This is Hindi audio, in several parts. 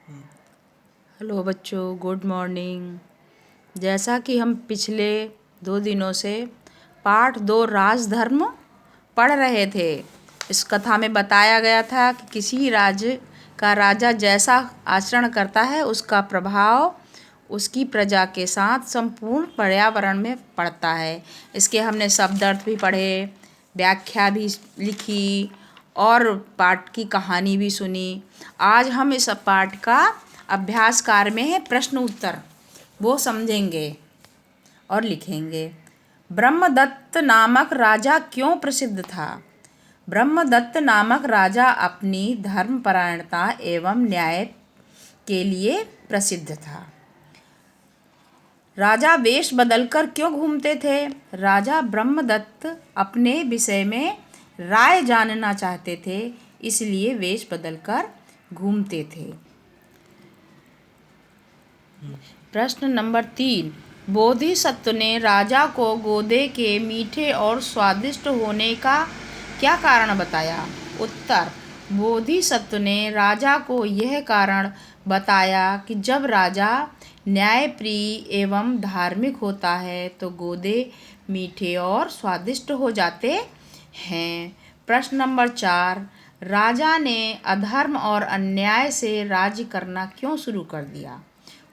हेलो बच्चों, गुड मॉर्निंग। जैसा कि हम पिछले 2 दिनों से पाठ 2 राजधर्म पढ़ रहे थे। इस कथा में बताया गया था कि किसी राज्य का राजा जैसा आचरण करता है उसका प्रभाव उसकी प्रजा के साथ संपूर्ण पर्यावरण में पड़ता है। इसके हमने शब्द अर्थ भी पढ़े, व्याख्या भी लिखी और पाठ की कहानी भी सुनी। आज हम इस पाठ का अभ्यास कार्य में है प्रश्न उत्तर, वो समझेंगे और लिखेंगे। ब्रह्मदत्त नामक राजा क्यों प्रसिद्ध था? ब्रह्मदत्त नामक राजा अपनी धर्मपरायणता एवं न्याय के लिए प्रसिद्ध था। राजा वेश बदलकर क्यों घूमते थे? राजा ब्रह्मदत्त अपने विषय में राय जानना चाहते थे, इसलिए वेश बदलकर घूमते थे। प्रश्न नंबर 3, बोधिसत्व ने राजा को गोदे के मीठे और स्वादिष्ट होने का क्या कारण बताया? उत्तर, बोधिसत्व ने राजा को यह कारण बताया कि जब राजा न्यायप्रिय एवं धार्मिक होता है तो गोदे मीठे और स्वादिष्ट हो जाते हैं। प्रश्न नंबर 4, राजा ने अधर्म और अन्याय से राज्य करना क्यों शुरू कर दिया?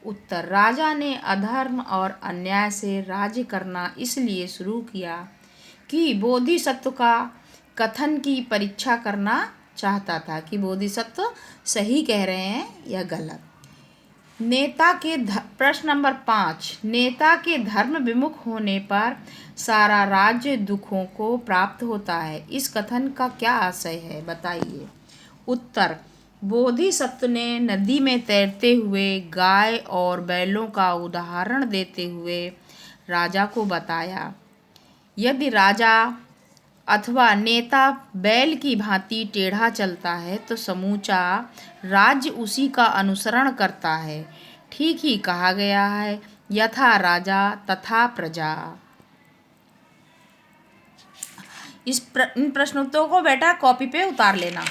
उत्तर, राजा ने अधर्म और अन्याय से राज्य करना इसलिए शुरू किया कि बोधिसत्व का कथन की परीक्षा करना चाहता था कि बोधिसत्व सही कह रहे हैं या गलत। प्रश्न नंबर 5, नेता के धर्म विमुख होने पर सारा राज्य दुखों को प्राप्त होता है, इस कथन का क्या आशय है, बताइए। उत्तर, बोधिसत्व ने नदी में तैरते हुए गाय और बैलों का उदाहरण देते हुए राजा को बताया, यदि राजा अथवा नेता बैल की भांति टेढ़ा चलता है तो समूचा राज्य उसी का अनुसरण करता है। ठीक ही कहा गया है, यथा राजा तथा प्रजा। इन प्रश्नोत्तरों को बेटा कॉपी पे उतार लेना।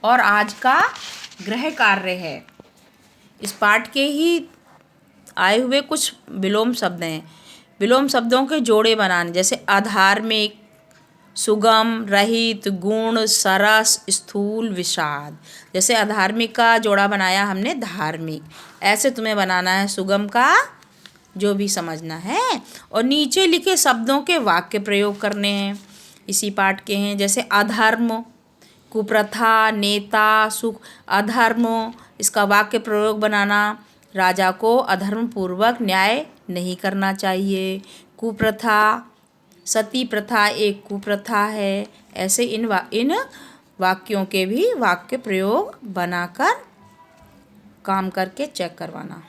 और आज का गृह कार्य है, इस पाठ के ही आए हुए कुछ विलोम शब्द हैं। विलोम शब्दों के जोड़े बनाने, जैसे अधार्मिक, सुगम, रहित, गुण, सरस, स्थूल, विषाद। जैसे अधार्मिक का जोड़ा बनाया हमने धार्मिक, ऐसे तुम्हें बनाना है सुगम का, जो भी समझना है। और नीचे लिखे शब्दों के वाक्य प्रयोग करने हैं, इसी पाठ के हैं। जैसे अधर्म, कुप्रथा, नेता, सुख। अधर्म, इसका वाक्य प्रयोग बनाना, राजा को अधर्म पूर्वक न्याय नहीं करना चाहिए। कुप्रथा, सती प्रथा एक कुप्रथा है। ऐसे इन वाक्यों के भी वाक्य प्रयोग बनाकर काम करके चेक करवाना।